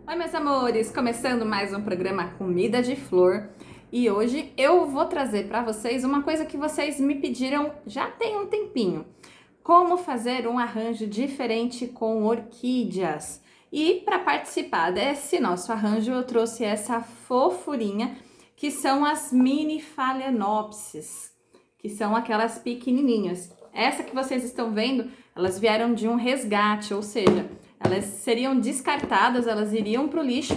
Oi, meus amores! Começando mais um programa Comida de Flor e hoje eu vou trazer para vocês uma coisa que vocês me pediram já tem um tempinho. Como fazer um arranjo diferente com orquídeas. E para participar desse nosso arranjo eu trouxe essa fofurinha que são as mini phalaenopsis, que são aquelas pequenininhas. Essa que vocês estão vendo, elas vieram de um resgate, ou seja, elas seriam descartadas, elas iriam pro lixo.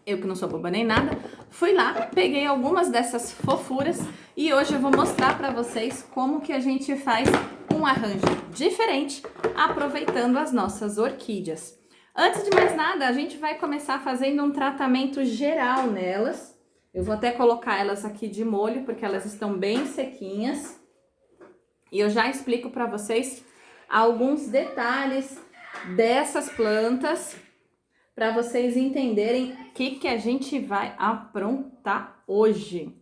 Eu que não sou boba nem nada, fui lá, peguei algumas dessas fofuras e hoje eu vou mostrar para vocês como que a gente faz um arranjo diferente aproveitando as nossas orquídeas. Antes de mais nada, a gente vai começar fazendo um tratamento geral nelas. Eu vou até colocar elas aqui de molho porque elas estão bem sequinhas. E eu já explico para vocês alguns detalhes dessas plantas para vocês entenderem o que a gente vai aprontar hoje.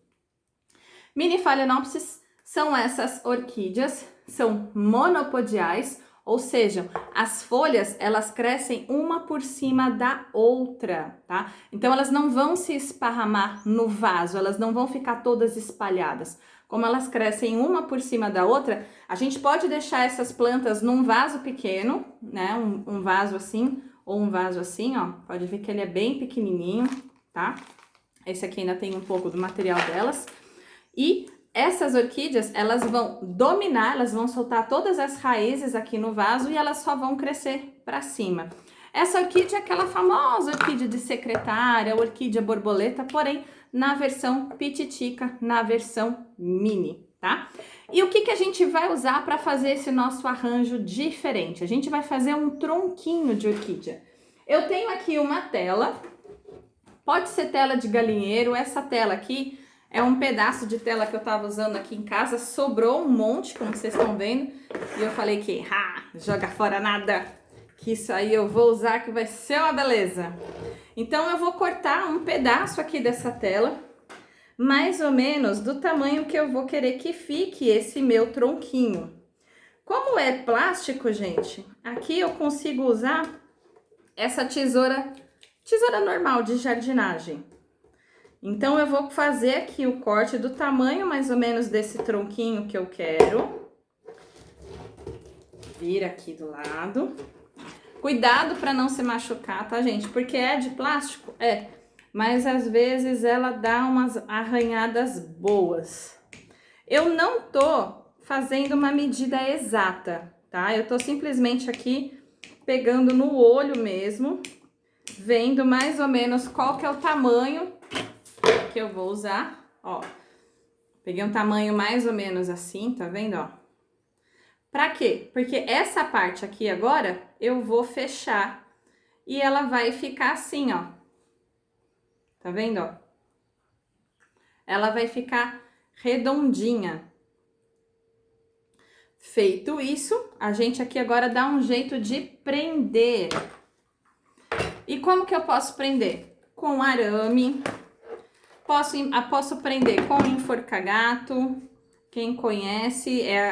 Mini phalaenopsis são essas orquídeas, são monopodiais, ou seja, as folhas elas crescem uma por cima da outra, tá? Então elas não vão se esparramar no vaso, elas não vão ficar todas espalhadas. Como elas crescem uma por cima da outra, a gente pode deixar essas plantas num vaso pequeno, né? Um vaso assim ou um vaso assim, ó. Pode ver que ele é bem pequenininho, tá? Esse aqui ainda tem um pouco do material delas. E essas orquídeas, elas vão dominar, elas vão soltar todas as raízes aqui no vaso e elas só vão crescer para cima. Essa orquídea é aquela famosa orquídea de secretária, orquídea borboleta, porém na versão pititica, na versão mini, tá? E o que a gente vai usar para fazer esse nosso arranjo diferente? A gente vai fazer um tronquinho de orquídea. Eu tenho aqui uma tela, pode ser tela de galinheiro, essa tela aqui é um pedaço de tela que eu tava usando aqui em casa, sobrou um monte, como vocês estão vendo, e eu falei que, joga fora nada, que isso aí eu vou usar que vai ser uma beleza. Então eu vou cortar um pedaço aqui dessa tela, mais ou menos do tamanho que eu vou querer que fique esse meu tronquinho. Como é plástico, gente, aqui eu consigo usar essa tesoura normal de jardinagem. Então, eu vou fazer aqui o corte do tamanho mais ou menos desse tronquinho que eu quero. Vira aqui do lado. Cuidado para não se machucar, tá, gente? Porque é de plástico? É. Mas, às vezes, ela dá umas arranhadas boas. Eu não tô fazendo uma medida exata, tá? Eu tô simplesmente aqui pegando no olho mesmo, vendo mais ou menos qual que é o tamanho que eu vou usar, ó. Peguei um tamanho mais ou menos assim, tá vendo, ó? Pra quê? Porque essa parte aqui agora eu vou fechar e ela vai ficar assim, ó. Tá vendo, ó? Ela vai ficar redondinha. Feito isso, a gente aqui agora dá um jeito de prender. E como que eu posso prender? Com arame. Posso prender com enforca-gato. Quem conhece é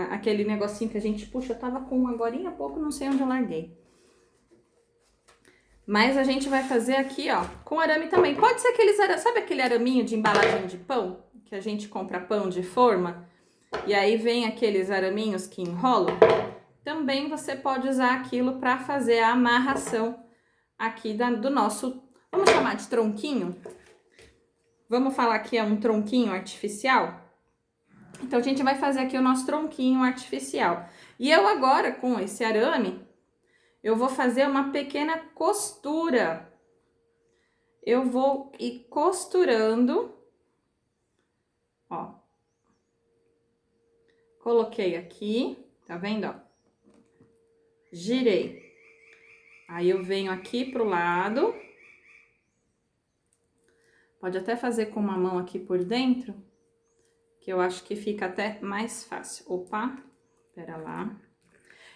aquele negocinho que a gente puxa. Eu tava com um agorinha há pouco, não sei onde eu larguei. Mas a gente vai fazer aqui, ó, com arame também. Pode ser aqueles arames, sabe aquele araminho de embalagem de pão? Que a gente compra pão de forma? E aí vem aqueles araminhos que enrolam? Também você pode usar aquilo para fazer a amarração aqui do nosso, vamos chamar de tronquinho? Vamos falar que é um tronquinho artificial? Então, a gente vai fazer aqui o nosso tronquinho artificial. E eu agora, com esse arame, eu vou fazer uma pequena costura. Eu vou ir costurando, ó. Coloquei aqui, tá vendo, ó? Girei. Aí, eu venho aqui pro lado. Pode até fazer com uma mão aqui por dentro, que eu acho que fica até mais fácil. Opa, pera lá.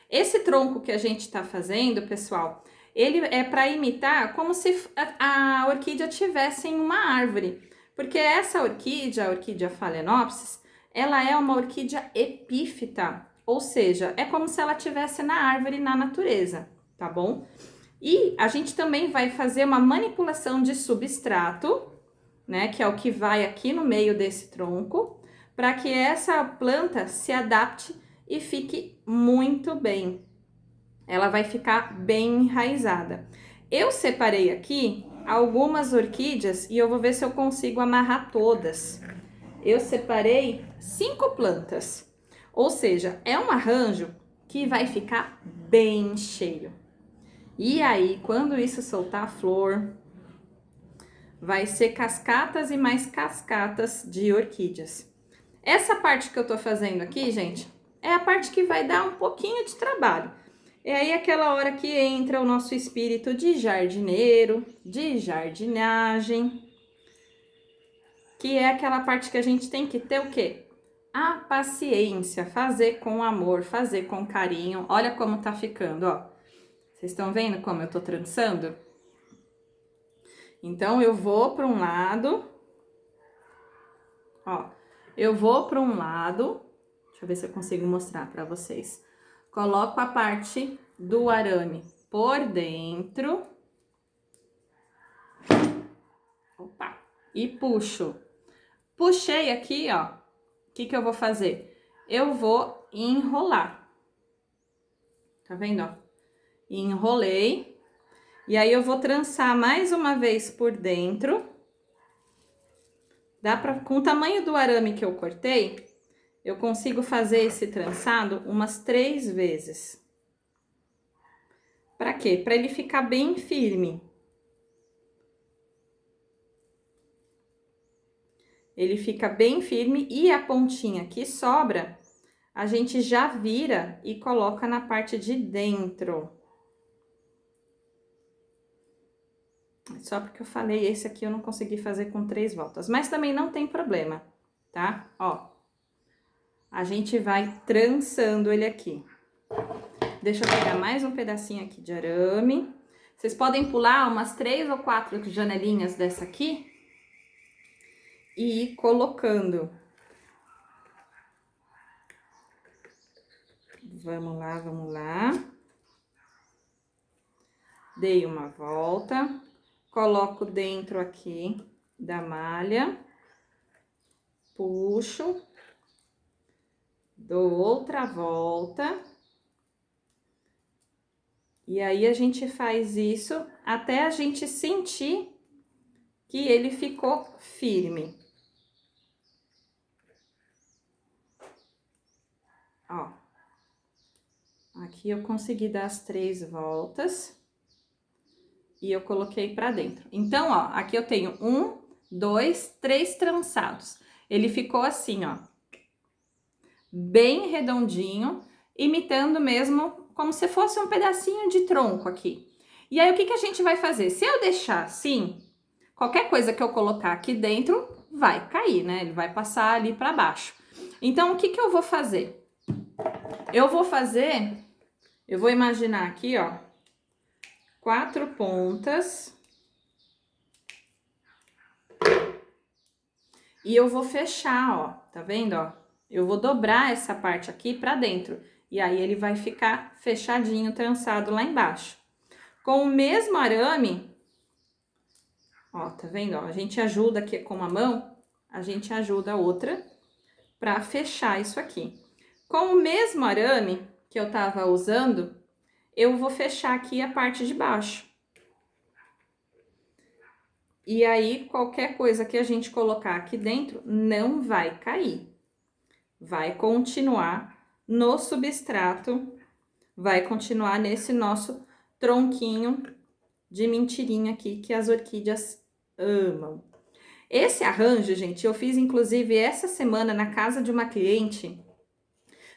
Esse tronco que a gente tá fazendo, pessoal, ele é para imitar como se a orquídea tivesse em uma árvore. Porque essa orquídea, a orquídea phalaenopsis, ela é uma orquídea epífita, ou seja, é como se ela tivesse na árvore, na natureza, tá bom? E a gente também vai fazer uma manipulação de substrato, né, que é o que vai aqui no meio desse tronco, para que essa planta se adapte e fique muito bem. Ela vai ficar bem enraizada. Eu separei aqui algumas orquídeas e eu vou ver se eu consigo amarrar todas. Eu separei 5 plantas, ou seja, é um arranjo que vai ficar bem cheio. E aí, quando isso soltar a flor, vai ser cascatas e mais cascatas de orquídeas. Essa parte que eu tô fazendo aqui, gente, é a parte que vai dar um pouquinho de trabalho. É aí aquela hora que entra o nosso espírito de jardineiro, de jardinagem, que é aquela parte que a gente tem que ter o quê? A paciência, fazer com amor, fazer com carinho. Olha como tá ficando, ó. Vocês estão vendo como eu tô trançando? Então, eu vou para um lado, ó. Eu vou para um lado, deixa eu ver se eu consigo mostrar para vocês. Coloco a parte do arame por dentro. Opa! E puxo. Puxei aqui, ó. O que que eu vou fazer? Eu vou enrolar. Tá vendo, ó? Enrolei. E aí eu vou trançar mais uma vez por dentro. Dá pra, com o tamanho do arame que eu cortei, eu consigo fazer esse trançado umas 3 vezes. Pra quê? Pra ele ficar bem firme. Ele fica bem firme e a pontinha que sobra, a gente já vira e coloca na parte de dentro. Só porque eu falei, esse aqui eu não consegui fazer com 3 voltas, mas também não tem problema, tá? Ó, a gente vai trançando ele aqui. Deixa eu pegar mais um pedacinho aqui de arame. Vocês podem pular umas 3 ou 4 janelinhas dessa aqui e ir colocando. Vamos lá, vamos lá. Dei uma volta, coloco dentro aqui da malha, puxo, dou outra volta. E aí, a gente faz isso até a gente sentir que ele ficou firme. Ó. Aqui eu consegui dar as 3 voltas. E eu coloquei pra dentro. Então, ó, aqui eu tenho 1, 2, 3 trançados. Ele ficou assim, ó. Bem redondinho, imitando mesmo como se fosse um pedacinho de tronco aqui. E aí, o que que a gente vai fazer? Se eu deixar assim, qualquer coisa que eu colocar aqui dentro vai cair, né? Ele vai passar ali pra baixo. Então, o que que eu vou fazer? Eu vou imaginar aqui, ó, 4 pontas. E eu vou fechar, ó, tá vendo, ó? Eu vou dobrar essa parte aqui pra dentro. E aí, ele vai ficar fechadinho, trançado lá embaixo. Com o mesmo arame, ó, tá vendo, ó? A gente ajuda aqui com uma mão, a gente ajuda a outra pra fechar isso aqui. Com o mesmo arame que eu tava usando, eu vou fechar aqui a parte de baixo. E aí, qualquer coisa que a gente colocar aqui dentro não vai cair. Vai continuar no substrato, vai continuar nesse nosso tronquinho de mentirinha aqui que as orquídeas amam. Esse arranjo, gente, eu fiz inclusive essa semana na casa de uma cliente.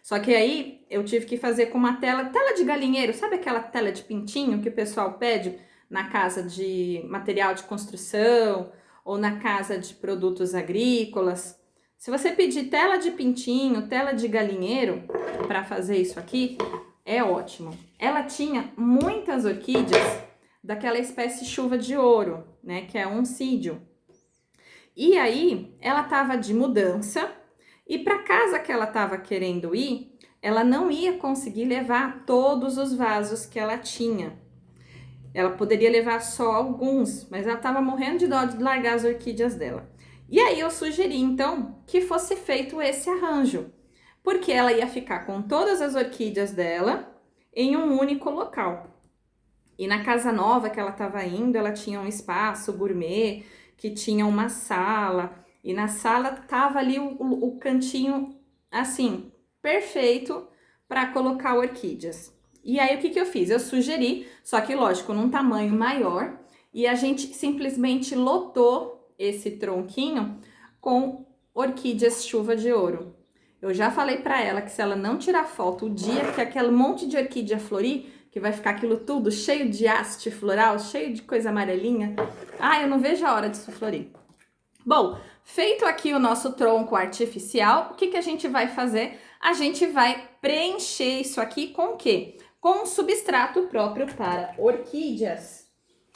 Só que aí eu tive que fazer com uma tela de galinheiro, sabe aquela tela de pintinho que o pessoal pede na casa de material de construção ou na casa de produtos agrícolas? Se você pedir tela de pintinho, tela de galinheiro para fazer isso aqui, é ótimo. Ela tinha muitas orquídeas daquela espécie chuva de ouro, né, que é um oncídio. E aí, ela tava de mudança e para casa que ela tava querendo ir, ela não ia conseguir levar todos os vasos que ela tinha. Ela poderia levar só alguns, mas ela estava morrendo de dó de largar as orquídeas dela. E aí eu sugeri, então, que fosse feito esse arranjo, porque ela ia ficar com todas as orquídeas dela em um único local. E na casa nova que ela estava indo, ela tinha um espaço gourmet, que tinha uma sala, e na sala tava ali o cantinho, assim, perfeito para colocar orquídeas. E aí o que eu fiz? Eu sugeri, só que lógico, num tamanho maior, e a gente simplesmente lotou esse tronquinho com orquídeas chuva de ouro. Eu já falei para ela que se ela não tirar foto o dia que aquele monte de orquídea florir, que vai ficar aquilo tudo cheio de haste floral, cheio de coisa amarelinha, eu não vejo a hora disso florir. Bom, feito aqui o nosso tronco artificial, o que a gente vai fazer? A gente vai preencher isso aqui com o quê? Com um substrato próprio para orquídeas.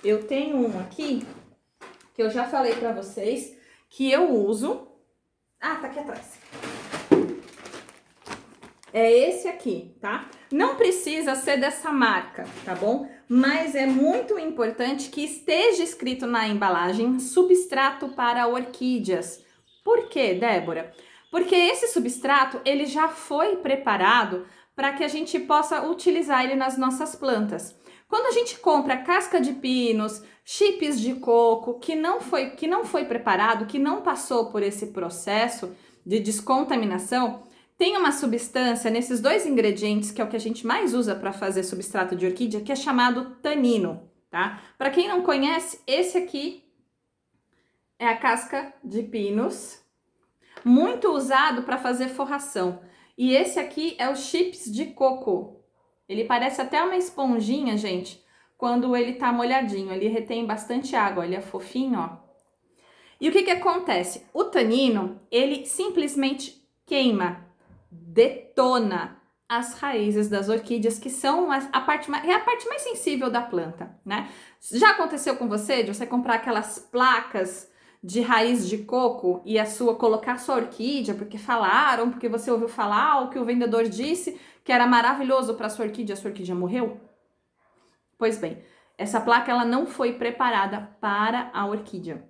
Eu tenho um aqui, que eu já falei para vocês, que eu uso. Tá aqui atrás. É esse aqui, tá? Não precisa ser dessa marca, tá bom? Mas é muito importante que esteja escrito na embalagem substrato para orquídeas. Por quê, Débora? Porque esse substrato, ele já foi preparado para que a gente possa utilizar ele nas nossas plantas. Quando a gente compra casca de pinos, chips de coco, que não foi preparado, que não passou por esse processo de descontaminação, tem uma substância nesses dois ingredientes, que é o que a gente mais usa para fazer substrato de orquídea, que é chamado tanino, tá? Para quem não conhece, esse aqui é a casca de pinos, muito usado para fazer forração. E esse aqui é o chips de coco. Ele parece até uma esponjinha, gente, quando ele tá molhadinho. Ele retém bastante água, ele é fofinho, ó. E o que acontece? O tanino, ele simplesmente queima, detona as raízes das orquídeas, que são a parte mais sensível da planta, né? Já aconteceu com você de você comprar aquelas placas de raiz de coco e colocar sua orquídea porque falaram, porque você ouviu falar, ou que o vendedor disse que era maravilhoso para sua orquídea, a sua orquídea morreu? Pois bem, essa placa ela não foi preparada para a orquídea.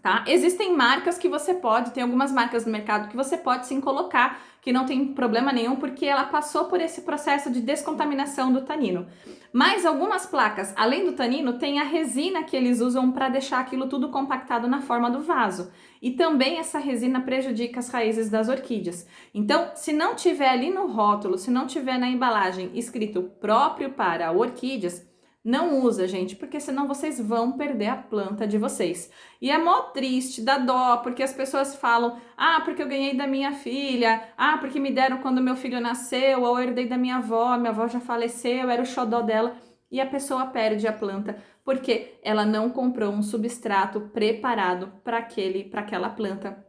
Tá? Existem marcas que você pode, tem algumas marcas no mercado que você pode sim colocar, que não tem problema nenhum, porque ela passou por esse processo de descontaminação do tanino. Mas algumas placas, além do tanino, tem a resina que eles usam para deixar aquilo tudo compactado na forma do vaso. E também essa resina prejudica as raízes das orquídeas. Então, se não tiver ali no rótulo, se não tiver na embalagem escrito próprio para orquídeas, não usa, gente, porque senão vocês vão perder a planta de vocês. E é mó triste, dá dó, porque as pessoas falam, porque eu ganhei da minha filha, porque me deram quando meu filho nasceu, ou eu herdei da minha avó já faleceu, era o xodó dela, e a pessoa perde a planta, porque ela não comprou um substrato preparado para aquela planta,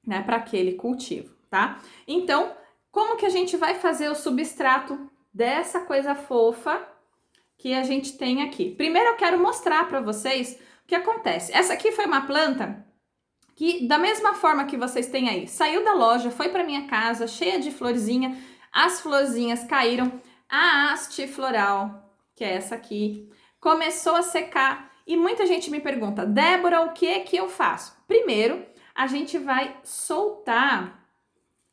né, para aquele cultivo, tá? Então, como que a gente vai fazer o substrato dessa coisa fofa que a gente tem aqui? Primeiro eu quero mostrar para vocês o que acontece. Essa aqui foi uma planta que, da mesma forma que vocês têm aí, saiu da loja, foi para minha casa, cheia de florzinha, as florzinhas caíram, a haste floral, que é essa aqui, começou a secar e muita gente me pergunta, Débora, o que é que eu faço? Primeiro, a gente vai soltar,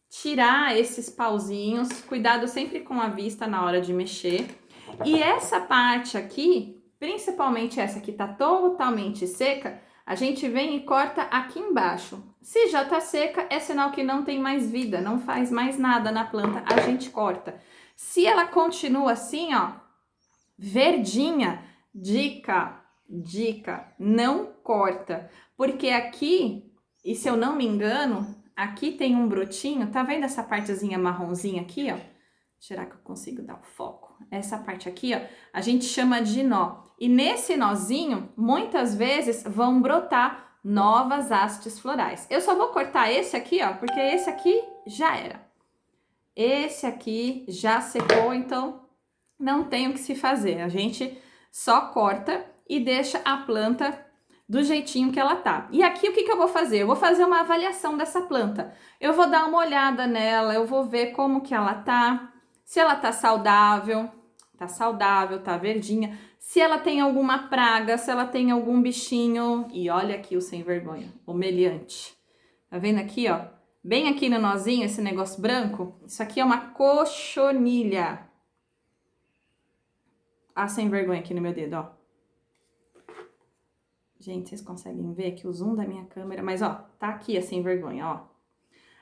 tirar esses pauzinhos, cuidado sempre com a vista na hora de mexer. E essa parte aqui, principalmente essa que tá totalmente seca, a gente vem e corta aqui embaixo. Se já tá seca, é sinal que não tem mais vida, não faz mais nada na planta, a gente corta. Se ela continua assim, ó, verdinha, dica, não corta. Porque aqui, e se eu não me engano, aqui tem um brotinho, tá vendo essa partezinha marronzinha aqui, ó? Será que eu consigo dar o foco? Essa parte aqui, ó, a gente chama de nó. E nesse nozinho, muitas vezes vão brotar novas hastes florais. Eu só vou cortar esse aqui, ó, porque esse aqui já era. Esse aqui já secou, então não tem o que se fazer. A gente só corta e deixa a planta do jeitinho que ela tá. E aqui o que eu vou fazer? Eu vou fazer uma avaliação dessa planta. Eu vou dar uma olhada nela, eu vou ver como que ela tá. Se ela tá saudável, tá verdinha. se ela tem alguma praga, se ela tem algum bichinho. E olha aqui o sem vergonha, o meliante. Tá vendo aqui, ó? Bem aqui no nozinho, esse negócio branco. Isso aqui é uma cochonilha. Ah, sem vergonha aqui no meu dedo, ó. Gente, vocês conseguem ver aqui o zoom da minha câmera? Mas, ó, tá aqui a sem vergonha, ó.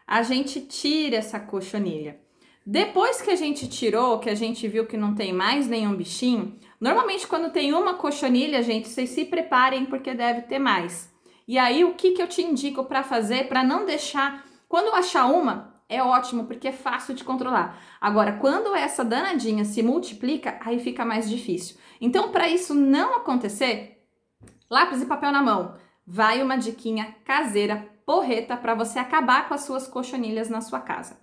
A gente tira essa cochonilha. Depois que a gente tirou, que a gente viu que não tem mais nenhum bichinho, normalmente quando tem uma cochonilha, gente, vocês se preparem porque deve ter mais. E aí, o que eu te indico para fazer, para não deixar... Quando achar uma, é ótimo, porque é fácil de controlar. Agora, quando essa danadinha se multiplica, aí fica mais difícil. Então, para isso não acontecer, lápis e papel na mão. Vai uma diquinha caseira, porreta, para você acabar com as suas cochonilhas na sua casa.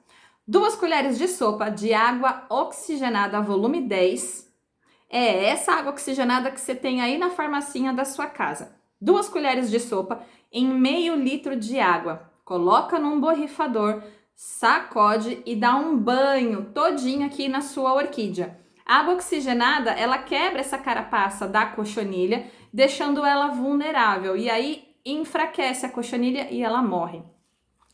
2 colheres de sopa de água oxigenada volume 10. É essa água oxigenada que você tem aí na farmacinha da sua casa. 2 colheres de sopa em meio litro de água. Coloca num borrifador, sacode e dá um banho todinho aqui na sua orquídea. A água oxigenada, ela quebra essa carapaça da cochonilha, deixando ela vulnerável. E aí enfraquece a cochonilha e ela morre.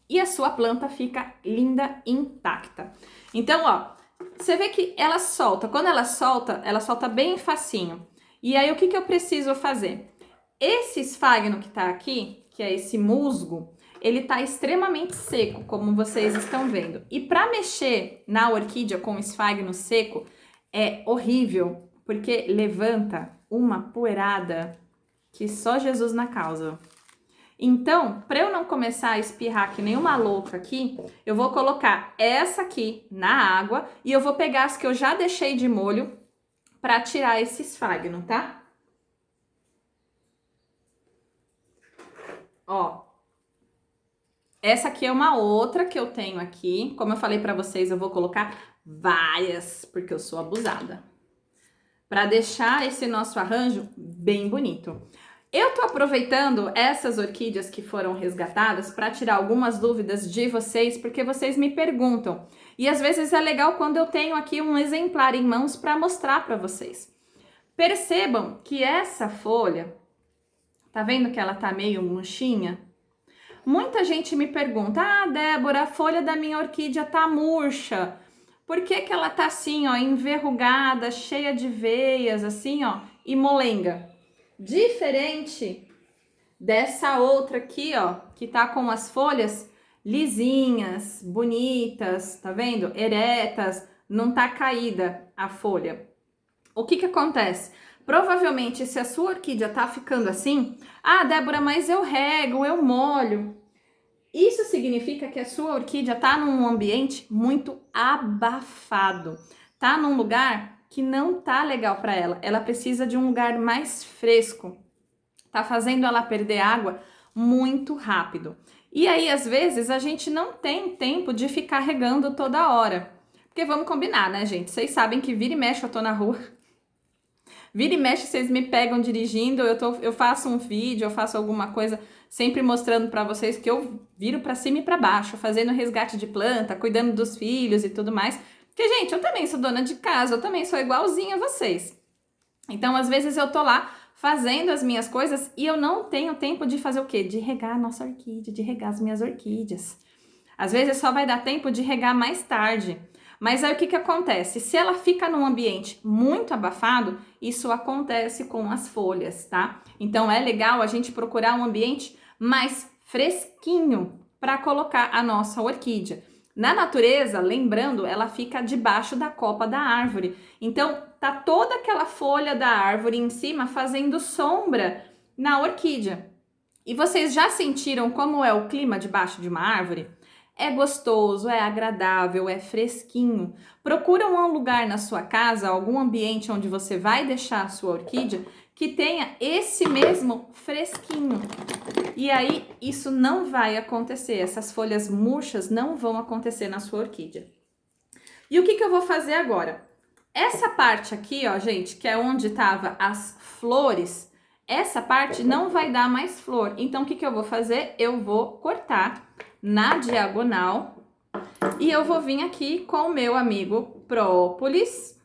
E a sua planta fica linda, intacta. Então, ó, você vê que ela solta. Quando ela solta bem facinho. E aí, o que eu preciso fazer? Esse esfagno que tá aqui, que é esse musgo, ele tá extremamente seco, como vocês estão vendo. E para mexer na orquídea com esfagno seco é horrível, porque levanta uma poeirada que só Jesus na causa. Então, para eu não começar a espirrar que nem uma louca aqui, eu vou colocar essa aqui na água e eu vou pegar as que eu já deixei de molho para tirar esse esfagno, tá? Ó, essa aqui é uma outra que eu tenho aqui. Como eu falei para vocês, eu vou colocar várias, porque eu sou abusada. Para deixar esse nosso arranjo bem bonito. Eu tô aproveitando essas orquídeas que foram resgatadas para tirar algumas dúvidas de vocês, porque vocês me perguntam. E às vezes é legal quando eu tenho aqui um exemplar em mãos para mostrar para vocês. Percebam que essa folha, tá vendo que ela tá meio murchinha? Muita gente me pergunta: "Ah, Débora, a folha da minha orquídea tá murcha. Por que que ela tá assim, ó, enverrugada, cheia de veias, assim, ó, e molenga?" Diferente dessa outra aqui, ó, que tá com as folhas lisinhas, bonitas, tá vendo? Eretas, não tá caída a folha. O que acontece? Provavelmente, se a sua orquídea tá ficando assim, ah, Débora, mas eu rego, eu molho. Isso significa que a sua orquídea tá num ambiente muito abafado, tá num lugar que não tá legal para ela. Ela precisa de um lugar mais fresco. Tá fazendo ela perder água muito rápido. E aí, às vezes, a gente não tem tempo de ficar regando toda hora. Porque vamos combinar, né, gente? Vocês sabem que vira e mexe eu tô na rua. Vira e mexe, vocês me pegam dirigindo, eu faço um vídeo, eu faço alguma coisa, sempre mostrando para vocês que eu viro para cima e para baixo, fazendo resgate de planta, cuidando dos filhos e tudo mais. Porque, gente, eu também sou dona de casa, eu também sou igualzinha a vocês. Então, às vezes eu tô lá fazendo as minhas coisas e eu não tenho tempo de fazer o quê? De regar a nossa orquídea, de regar as minhas orquídeas. Às vezes só vai dar tempo de regar mais tarde. Mas aí o que acontece? Se ela fica num ambiente muito abafado, isso acontece com as folhas, tá? Então é legal a gente procurar um ambiente mais fresquinho para colocar a nossa orquídea. Na natureza, lembrando, ela fica debaixo da copa da árvore. Então tá toda aquela folha da árvore em cima fazendo sombra na orquídea. E vocês já sentiram como é o clima debaixo de uma árvore? É gostoso, é agradável, é fresquinho. Procura um lugar na sua casa, algum ambiente onde você vai deixar a sua orquídea que tenha esse mesmo fresquinho. E aí, isso não vai acontecer, essas folhas murchas não vão acontecer na sua orquídea. E o que eu vou fazer agora? Essa parte aqui, ó, gente, que é onde tava as flores, essa parte não vai dar mais flor. Então, o que eu vou fazer? Eu vou cortar na diagonal e eu vou vir aqui com o meu amigo própolis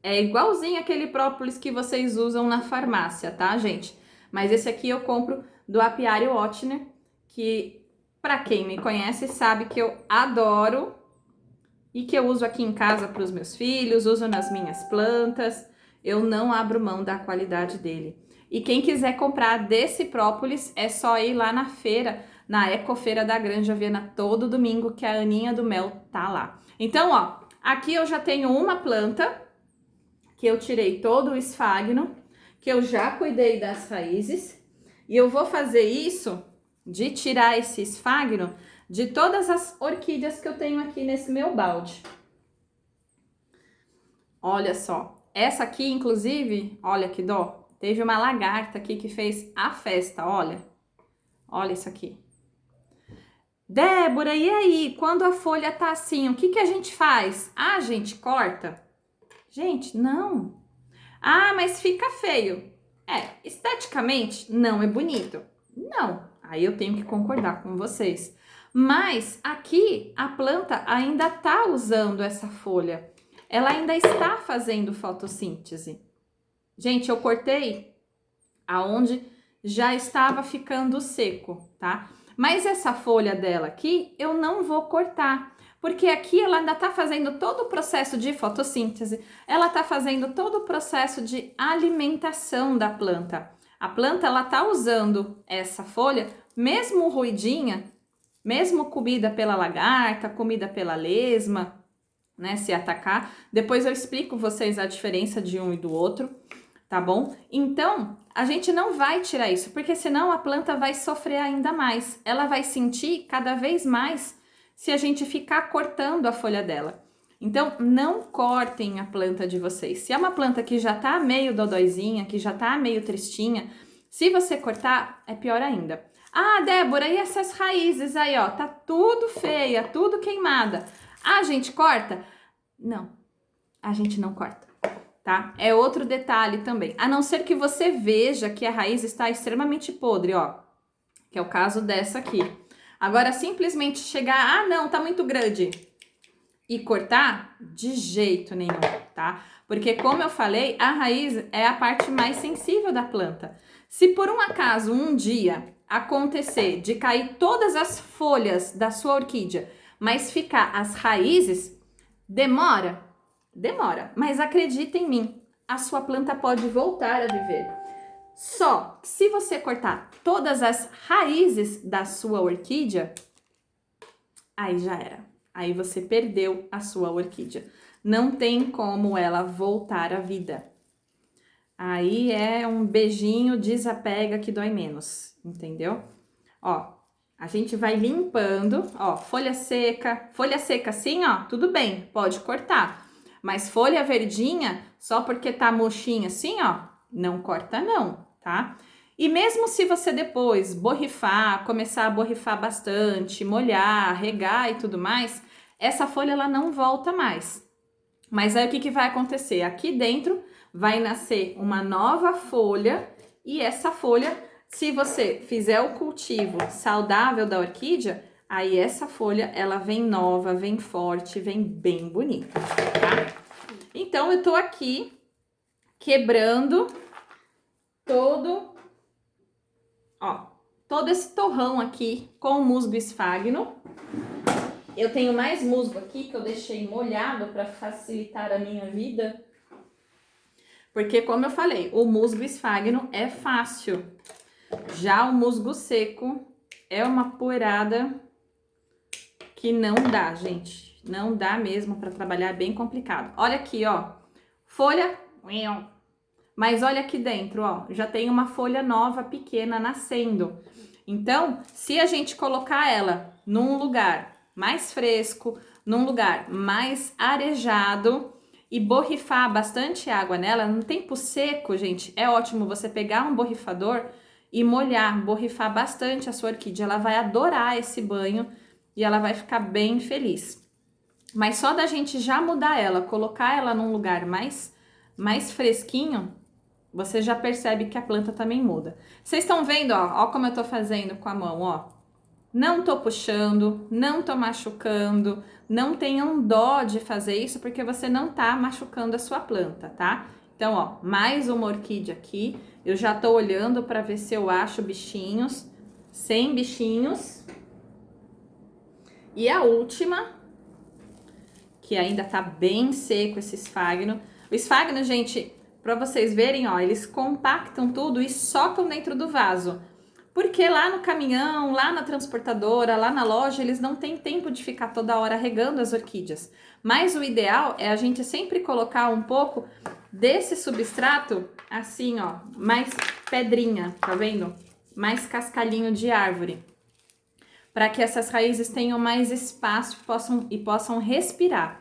É igualzinho aquele própolis que vocês usam na farmácia, tá, gente? Mas esse aqui eu compro do Apiário Otner, que para quem me conhece sabe que eu adoro e que eu uso aqui em casa para os meus filhos, uso nas minhas plantas. Eu não abro mão da qualidade dele. E quem quiser comprar desse própolis, é só ir lá na feira, na Ecofeira da Granja Viana, todo domingo, que a Aninha do Mel tá lá. Então, ó, aqui eu já tenho uma planta, que eu tirei todo o esfagno, que eu já cuidei das raízes, e eu vou fazer isso, de tirar esse esfagno, de todas as orquídeas que eu tenho aqui nesse meu balde. Olha só, essa aqui, inclusive, olha que dó, teve uma lagarta aqui que fez a festa, olha. Olha isso aqui. Débora, e aí? Quando a folha tá assim, o que que a gente faz? Ah, a gente corta? Gente, não. Ah, mas fica feio. É, esteticamente não é bonito. Não, aí eu tenho que concordar com vocês. Mas aqui a planta ainda tá usando essa folha. Ela ainda está fazendo fotossíntese. Gente, eu cortei aonde já estava ficando seco, tá? Mas essa folha dela aqui eu não vou cortar, porque aqui ela ainda tá fazendo todo o processo de fotossíntese, ela tá fazendo todo o processo de alimentação da planta. A planta, ela tá usando essa folha, mesmo ruidinha, mesmo comida pela lagarta, comida pela lesma, né, se atacar. Depois eu explico vocês a diferença de um e do outro, tá bom? Então, a gente não vai tirar isso, porque senão a planta vai sofrer ainda mais. Ela vai sentir cada vez mais se a gente ficar cortando a folha dela. Então, não cortem a planta de vocês. Se é uma planta que já tá meio dodóizinha, que já tá meio tristinha, se você cortar, é pior ainda. Ah, Débora, e essas raízes aí, ó, tá tudo feia, tudo queimada. A gente corta? Não, a gente não corta, tá? É outro detalhe também. A não ser que você veja que a raiz está extremamente podre, ó, que é o caso dessa aqui. Agora, simplesmente chegar, ah, não, tá muito grande, e cortar, de jeito nenhum, tá? Porque, como eu falei, a raiz é a parte mais sensível da planta. Se por um acaso, um dia, acontecer de cair todas as folhas da sua orquídea, mas ficar as raízes, demora, mas acredita em mim, a sua planta pode voltar a viver. Só que se você cortar todas as raízes da sua orquídea, aí já era. Aí você perdeu a sua orquídea. Não tem como ela voltar à vida. Aí é um beijinho, desapega que dói menos, entendeu? Ó, a gente vai limpando, ó, folha seca assim, ó, tudo bem, pode cortar. Mas folha verdinha, só porque tá murchinha assim, ó, não corta não, tá? E mesmo se você depois borrifar, começar a borrifar bastante, molhar, regar e tudo mais, essa folha ela não volta mais. Mas aí o que que vai acontecer? Aqui dentro vai nascer uma nova folha e essa folha, se você fizer o cultivo saudável da orquídea, aí essa folha ela vem nova, vem forte, vem bem bonita, tá? Então eu tô aqui quebrando todo esse torrão aqui com o musgo esfagno. Eu tenho mais musgo aqui que eu deixei molhado para facilitar a minha vida. Porque, como eu falei, o musgo esfagno é fácil. Já o musgo seco é uma poeirada que não dá, gente. Não dá mesmo para trabalhar, é bem complicado. Olha aqui, ó. Folha. Mas olha aqui dentro, ó. Já tem uma folha nova pequena nascendo. Então, se a gente colocar ela num lugar mais fresco, num lugar mais arejado e borrifar bastante água nela, no tempo seco, gente, é ótimo você pegar um borrifador e molhar, borrifar bastante a sua orquídea. Ela vai adorar esse banho e ela vai ficar bem feliz. Mas só da gente já mudar ela, colocar ela num lugar mais fresquinho, você já percebe que a planta também muda. Vocês estão vendo, ó como eu tô fazendo com a mão, ó. Não tô puxando, não tô machucando, não tenham dó de fazer isso porque você não tá machucando a sua planta, tá? Então, ó, mais uma orquídea aqui. Eu já tô olhando para ver se eu acho bichinhos, sem bichinhos. E a última, que ainda tá bem seco esse esfagno. O esfagno, gente, para vocês verem, ó, eles compactam tudo e socam dentro do vaso. Porque lá no caminhão, lá na transportadora, lá na loja, eles não têm tempo de ficar toda hora regando as orquídeas. Mas o ideal é a gente sempre colocar um pouco desse substrato, assim, ó, mais pedrinha, tá vendo? Mais cascalhinho de árvore. Para que essas raízes tenham mais espaço e possam respirar.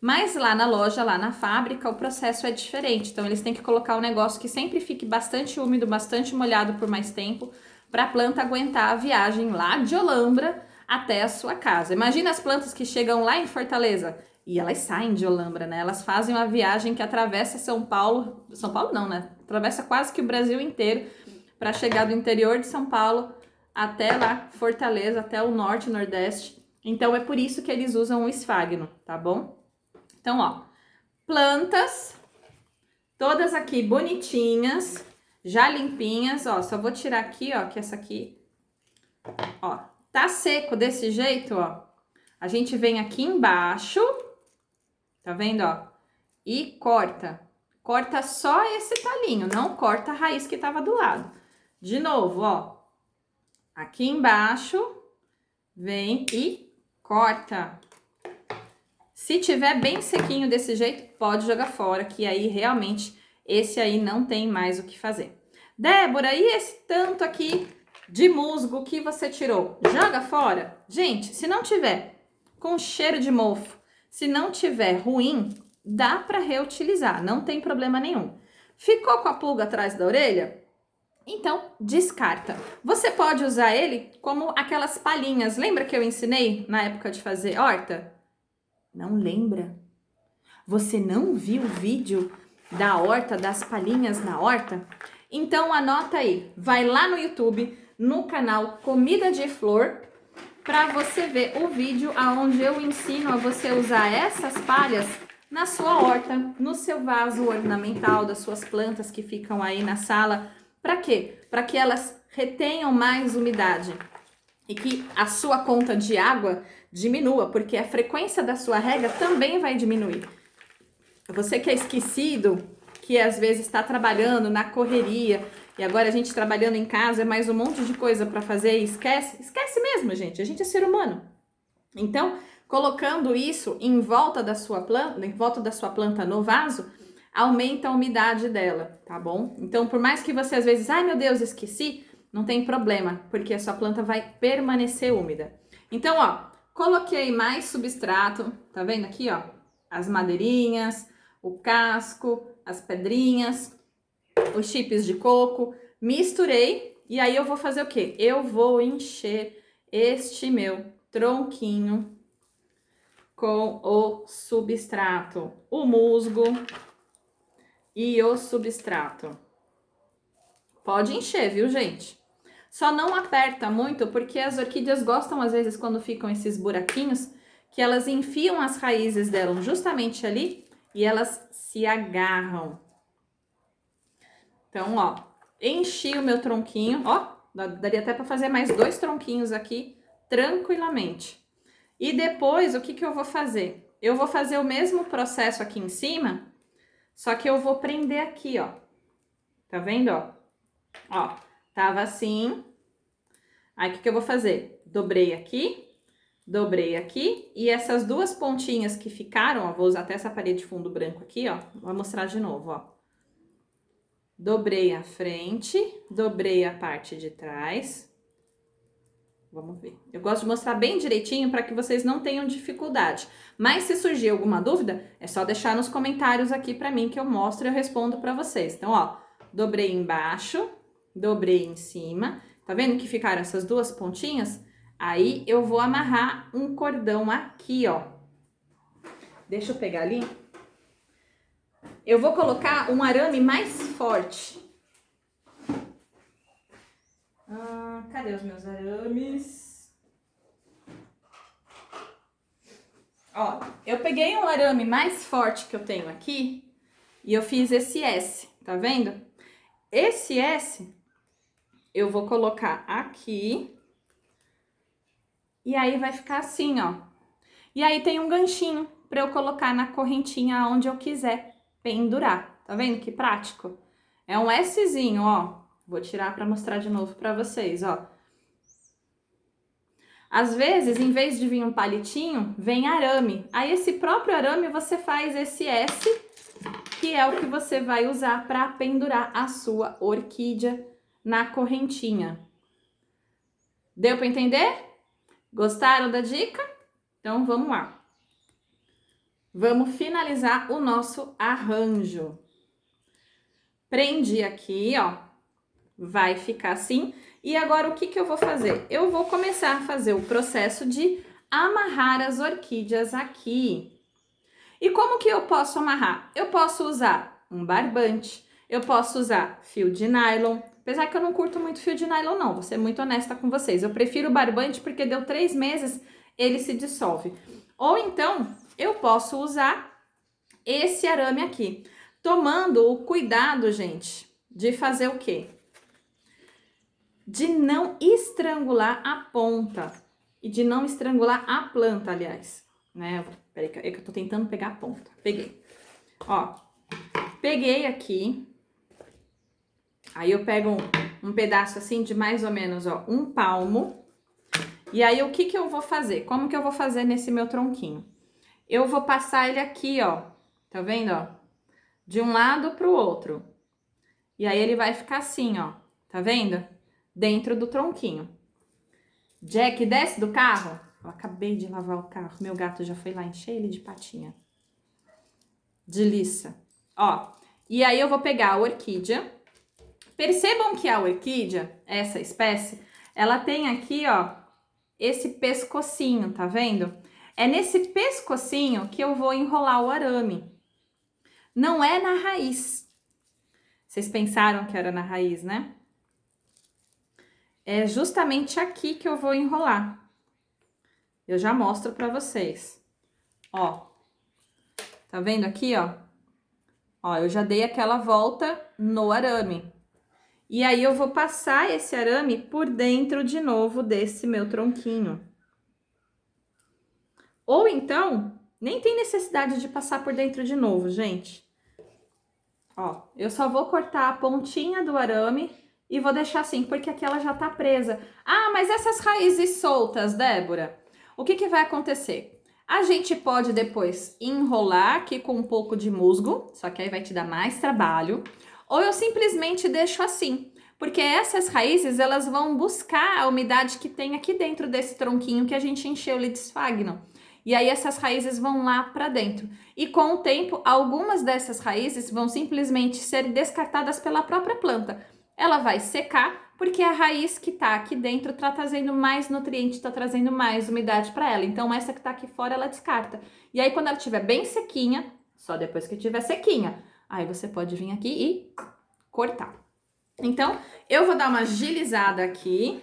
Mas lá na loja, lá na fábrica, o processo é diferente. Então, eles têm que colocar um negócio que sempre fique bastante úmido, bastante molhado por mais tempo, para a planta aguentar a viagem lá de Olambra até a sua casa. Imagina as plantas que chegam lá em Fortaleza e elas saem de Olambra, né? Elas fazem uma viagem que atravessa São Paulo. São Paulo não, né? Atravessa quase que o Brasil inteiro para chegar do interior de São Paulo até lá, Fortaleza, até o norte e nordeste. Então, é por isso que eles usam o esfagno, tá bom? Então, ó, plantas, todas aqui bonitinhas, já limpinhas, ó, só vou tirar aqui, ó, que essa aqui, ó, tá seco desse jeito, ó, a gente vem aqui embaixo, tá vendo, ó, e corta só esse talinho, não corta a raiz que tava do lado. De novo, ó, aqui embaixo, vem e corta. Se tiver bem sequinho desse jeito, pode jogar fora, que aí realmente esse aí não tem mais o que fazer. Débora, e esse tanto aqui de musgo que você tirou? Joga fora? Gente, se não tiver com cheiro de mofo, se não tiver ruim, dá para reutilizar, não tem problema nenhum. Ficou com a pulga atrás da orelha? Então, descarta. Você pode usar ele como aquelas palhinhas. Lembra que eu ensinei na época de fazer horta? Não lembra? Você não viu o vídeo da horta, das palhinhas na horta? Então anota aí, vai lá no YouTube, no canal Comida de Flor, para você ver o vídeo aonde eu ensino a você usar essas palhas na sua horta, no seu vaso ornamental das suas plantas que ficam aí na sala. Para quê? Para que elas retenham mais umidade e que a sua conta de água diminua, porque a frequência da sua rega também vai diminuir. Você que é esquecido, que às vezes está trabalhando na correria, e agora a gente trabalhando em casa é mais um monte de coisa para fazer e esquece mesmo, gente, a gente é ser humano. Então, colocando isso em volta da sua planta no vaso, aumenta a umidade dela, tá bom? Então, por mais que você às vezes, ai meu Deus, esqueci, não tem problema, porque a sua planta vai permanecer úmida. Então, ó, coloquei mais substrato, tá vendo aqui, ó? As madeirinhas, o casco, as pedrinhas, os chips de coco, misturei e aí eu vou fazer o quê? Eu vou encher este meu tronquinho com o substrato, o musgo e o substrato. Pode encher, viu, gente? Só não aperta muito, porque as orquídeas gostam, às vezes, quando ficam esses buraquinhos, que elas enfiam as raízes delas justamente ali e elas se agarram. Então, ó, enchi o meu tronquinho, ó, daria até para fazer mais 2 tronquinhos aqui, tranquilamente. E depois, o que que eu vou fazer? Eu vou fazer o mesmo processo aqui em cima, só que eu vou prender aqui, ó. Tá vendo, ó? Ó, tava assim. Aí, o que que eu vou fazer? Dobrei aqui e essas duas pontinhas que ficaram, ó, vou usar até essa parede de fundo branco aqui, ó, vou mostrar de novo, ó. Dobrei a frente, dobrei a parte de trás. Vamos ver. Eu gosto de mostrar bem direitinho para que vocês não tenham dificuldade. Mas se surgir alguma dúvida, é só deixar nos comentários aqui para mim que eu mostro e eu respondo para vocês. Então, ó, dobrei embaixo, dobrei em cima. Tá vendo que ficaram essas duas pontinhas? Aí eu vou amarrar um cordão aqui, ó. Deixa eu pegar ali. Eu vou colocar um arame mais forte. Cadê os meus arames? Ó, eu peguei um arame mais forte que eu tenho aqui e eu fiz esse S, tá vendo? Esse S eu vou colocar aqui e aí vai ficar assim, ó. E aí tem um ganchinho para eu colocar na correntinha onde eu quiser pendurar. Tá vendo que prático? É um Szinho, ó. Vou tirar para mostrar de novo para vocês, ó. Às vezes, em vez de vir um palitinho, vem arame. Aí esse próprio arame você faz esse S, que é o que você vai usar para pendurar a sua orquídea na correntinha. Deu para entender? Gostaram da dica? Então vamos lá. Vamos finalizar o nosso arranjo. Prendi aqui, ó. Vai ficar assim. E agora o que que eu vou fazer? Eu vou começar a fazer o processo de amarrar as orquídeas aqui. E como que eu posso amarrar? Eu posso usar um barbante, eu posso usar fio de nylon. Apesar que eu não curto muito fio de nylon não, vou ser muito honesta com vocês. Eu prefiro o barbante porque deu 3 meses, ele se dissolve. Ou então, eu posso usar esse arame aqui. Tomando o cuidado, gente, de fazer o quê? De não estrangular a ponta e de não estrangular a planta, aliás, né? Peraí, é que eu tô tentando pegar a ponta. Peguei. Ó, peguei aqui. Aí eu pego um pedaço assim de mais ou menos, ó, um palmo. E aí o que que eu vou fazer? Como que eu vou fazer nesse meu tronquinho? Eu vou passar ele aqui, ó. Tá vendo, ó? De um lado pro outro. E aí ele vai ficar assim, ó. Tá vendo? Dentro do tronquinho. Jack, desce do carro. Eu acabei de lavar o carro. Meu gato já foi lá encher ele de patinha. De liça. Ó. E aí eu vou pegar a orquídea. Percebam que a orquídea, essa espécie, ela tem aqui, ó, esse pescocinho, tá vendo? É nesse pescocinho que eu vou enrolar o arame. Não é na raiz. Vocês pensaram que era na raiz, né? É justamente aqui que eu vou enrolar. Eu já mostro pra vocês. Ó. Tá vendo aqui, ó? Ó, eu já dei aquela volta no arame. E aí eu vou passar esse arame por dentro de novo desse meu tronquinho. Ou então, nem tem necessidade de passar por dentro de novo, gente. Ó, eu só vou cortar a pontinha do arame e vou deixar assim, porque aqui ela já tá presa. Ah, mas essas raízes soltas, Débora, o que que vai acontecer? A gente pode depois enrolar aqui com um pouco de musgo, só que aí vai te dar mais trabalho. Ou eu simplesmente deixo assim, porque essas raízes, elas vão buscar a umidade que tem aqui dentro desse tronquinho que a gente encheu de sphagnum. E aí essas raízes vão lá para dentro. E com o tempo, algumas dessas raízes vão simplesmente ser descartadas pela própria planta. Ela vai secar, porque a raiz que tá aqui dentro tá trazendo mais nutriente, tá trazendo mais umidade para ela. Então essa que tá aqui fora, ela descarta. E aí quando ela estiver bem sequinha, só depois que estiver sequinha, aí você pode vir aqui e cortar. Então, eu vou dar uma agilizada aqui,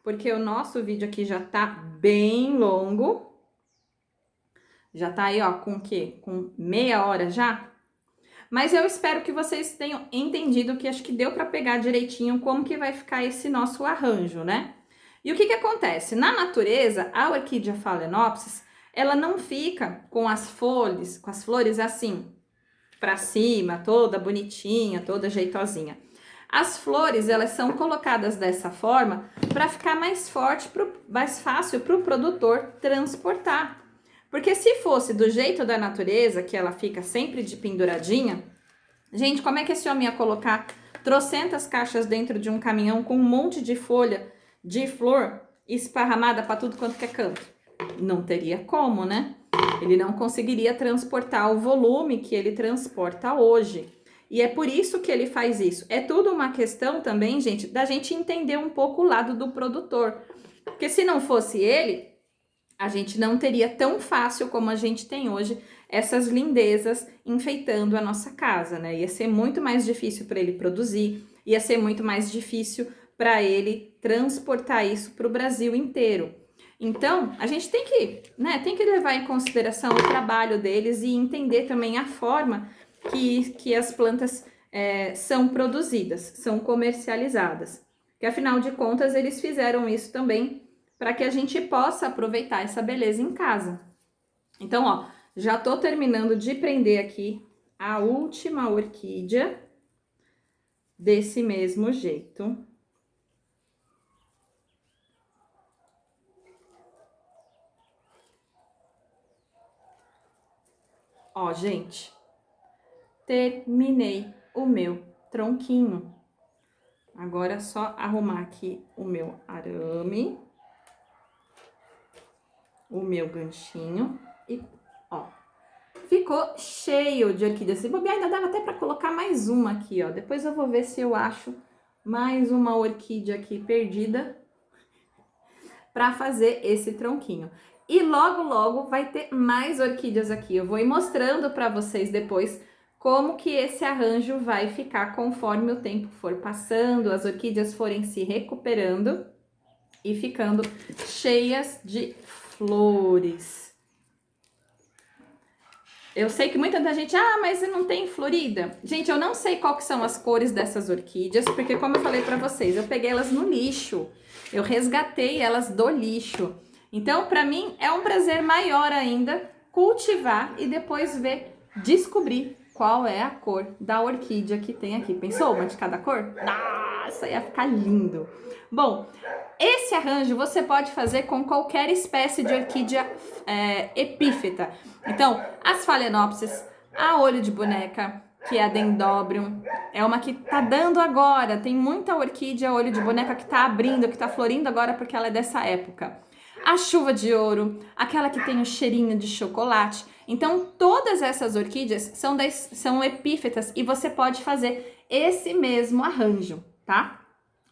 porque o nosso vídeo aqui já tá bem longo. Já tá aí, ó, com o quê? Com meia hora já? Mas eu espero que vocês tenham entendido, que acho que deu para pegar direitinho como que vai ficar esse nosso arranjo, né? E o que que acontece? Na natureza, a orquídea Phalaenopsis, ela não fica com as flores assim, para cima, toda bonitinha, toda jeitosinha. As flores, elas são colocadas dessa forma para ficar mais forte, mais fácil para o produtor transportar. Porque se fosse do jeito da natureza, que ela fica sempre de penduradinha, gente, como é que esse homem ia colocar trocentas caixas dentro de um caminhão com um monte de folha de flor esparramada para tudo quanto que é canto? Não teria como, né? Ele não conseguiria transportar o volume que ele transporta hoje. E é por isso que ele faz isso. É tudo uma questão também, gente, da gente entender um pouco o lado do produtor. Porque se não fosse ele, a gente não teria tão fácil como a gente tem hoje essas lindezas enfeitando a nossa casa, né? Ia ser muito mais difícil para ele produzir, ia ser muito mais difícil para ele transportar isso para o Brasil inteiro. Então, a gente tem que levar em consideração o trabalho deles e entender também a forma que as plantas são produzidas, são comercializadas. Que afinal de contas, eles fizeram isso também para que a gente possa aproveitar essa beleza em casa. Então, ó, já tô terminando de prender aqui a última orquídea desse mesmo jeito. Ó, gente, terminei o meu tronquinho. Agora é só arrumar aqui o meu arame, o meu ganchinho e, ó, ficou cheio de orquídeas. Se bobear, ainda dava até para colocar mais uma aqui, ó. Depois eu vou ver se eu acho mais uma orquídea aqui perdida para fazer esse tronquinho. E logo, logo vai ter mais orquídeas aqui. Eu vou ir mostrando para vocês depois como que esse arranjo vai ficar conforme o tempo for passando, as orquídeas forem se recuperando e ficando cheias de flores. Eu sei que muita da gente, mas não tem florida. Gente, eu não sei qual que são as cores dessas orquídeas, porque como eu falei para vocês, eu peguei elas no lixo. Eu resgatei elas do lixo. Então, para mim, é um prazer maior ainda cultivar e depois descobrir qual é a cor da orquídea que tem aqui. Pensou uma de cada cor? Nossa, ia ficar lindo. Bom, esse arranjo você pode fazer com qualquer espécie de orquídea epífita. Então, as phalaenopsis, a olho de boneca, que é a Dendrobium, é uma que tá dando agora. Tem muita orquídea olho de boneca que tá abrindo, que tá florindo agora porque ela é dessa época. A chuva de ouro, aquela que tem o cheirinho de chocolate. Então, todas essas orquídeas são epífitas e você pode fazer esse mesmo arranjo, tá?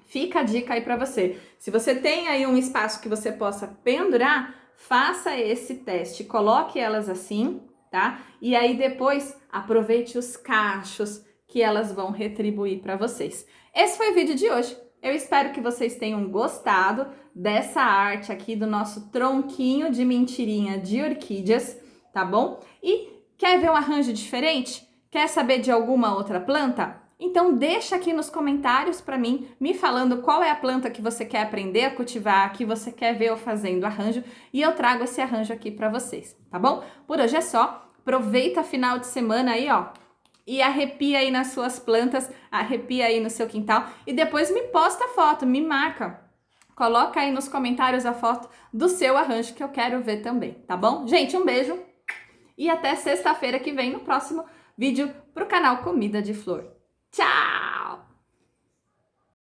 Fica a dica aí para você. Se você tem aí um espaço que você possa pendurar, faça esse teste. Coloque elas assim, tá? E aí depois aproveite os cachos que elas vão retribuir para vocês. Esse foi o vídeo de hoje. Eu espero que vocês tenham gostado dessa arte aqui do nosso tronquinho de mentirinha de orquídeas, tá bom? E quer ver um arranjo diferente? Quer saber de alguma outra planta? Então deixa aqui nos comentários para mim, me falando qual é a planta que você quer aprender a cultivar, que você quer ver eu fazendo arranjo, e eu trago esse arranjo aqui para vocês, tá bom? Por hoje é só. Aproveita final de semana aí, ó, e arrepia aí nas suas plantas, arrepia aí no seu quintal e depois me posta a foto, me marca. Coloca aí nos comentários a foto do seu arranjo que eu quero ver também, tá bom? Gente, um beijo e até sexta-feira que vem no próximo vídeo pro canal Comida de Flor. Tchau!